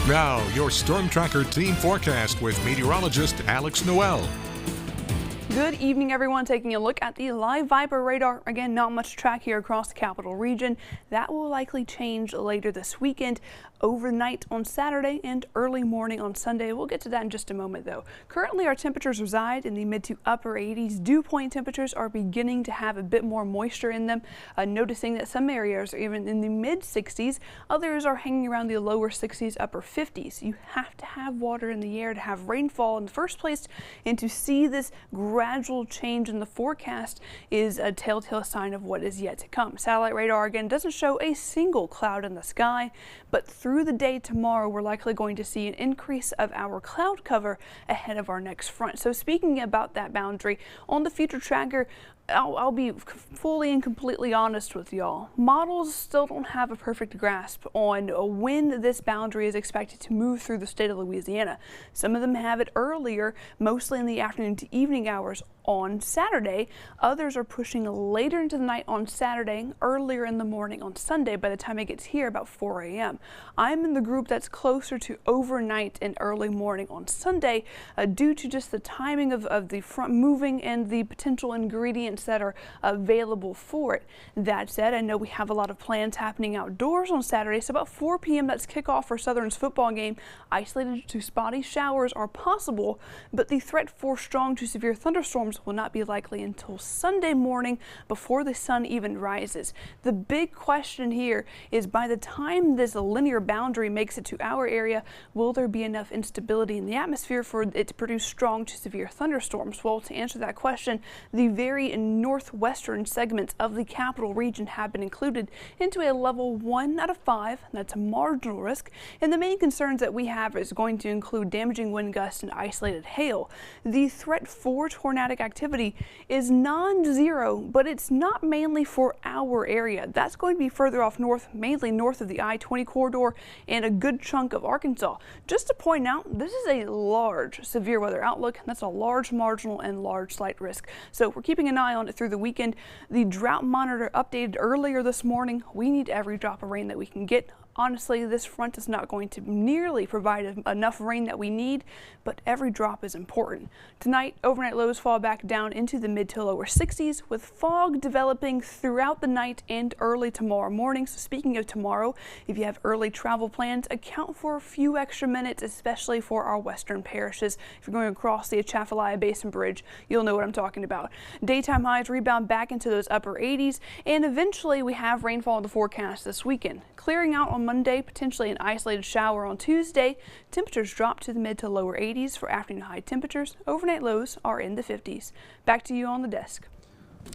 Now, your Storm Tracker team forecast with meteorologist Alex Noel. Good evening, everyone. Taking a look at the live Viper radar. Again, not much track here across the capital region. That will likely change later this weekend, overnight on Saturday and early morning on Sunday. We'll get to that in just a moment, though. Currently, our temperatures reside in the mid to upper 80s. Dew point temperatures are beginning to have a bit more moisture in them. Noticing that some areas are even in the mid 60s. Others are hanging around the lower 60s, upper 50s. You have to have water in the air to have rainfall in the first place, and to see this gradual change in the forecast is a telltale sign of what is yet to come. Satellite radar again doesn't show a single cloud in the sky, but through the day tomorrow we're likely going to see an increase of our cloud cover ahead of our next front. So speaking about that boundary on the future tracker, I'll be fully and completely honest with y'all. Models still don't have a perfect grasp on when this boundary is expected to move through the state of Louisiana. Some of them have it earlier, mostly in the afternoon to evening hours on Saturday. Others are pushing later into the night on Saturday, earlier in the morning on Sunday by the time it gets here about 4 a.m. I'm in the group that's closer to overnight and early morning on Sunday due to just the timing of the front moving and the potential ingredients that are available for it. That said, I know we have a lot of plans happening outdoors on Saturday, so about 4 p.m. that's kickoff for Southern's football game. Isolated to spotty showers are possible, but the threat for strong to severe thunderstorms will not be likely until Sunday morning before the sun even rises. The big question here is, by the time this linear boundary makes it to our area, will there be enough instability in the atmosphere for it to produce strong to severe thunderstorms? Well, to answer that question, the very northwestern segments of the capital region have been included into a level 1 out of 5. That's a marginal risk, and the main concerns that we have is going to include damaging wind gusts and isolated hail. The threat for tornadic activity is non-zero, but it's not mainly for our area. That's going to be further off north, mainly north of the I-20 corridor and a good chunk of Arkansas. Just to point out, this is a large severe weather outlook. That's a large marginal and large slight risk. So we're keeping an eye on it through the weekend. The drought monitor updated earlier this morning. We need every drop of rain that we can get. Honestly, this front is not going to nearly provide enough rain that we need, but every drop is important. Tonight, overnight lows fall back down into the mid to lower 60s, with fog developing throughout the night and early tomorrow morning. So speaking of tomorrow, if you have early travel plans, account for a few extra minutes, especially for our western parishes. If you're going across the Atchafalaya Basin Bridge, you'll know what I'm talking about. Daytime highs rebound back into those upper 80s, and eventually we have rainfall in the forecast this weekend. Clearing out on Monday, potentially an isolated shower on Tuesday. Temperatures drop to the mid to lower 80s for afternoon high temperatures. Overnight lows are in the 50s. Back to you on the desk.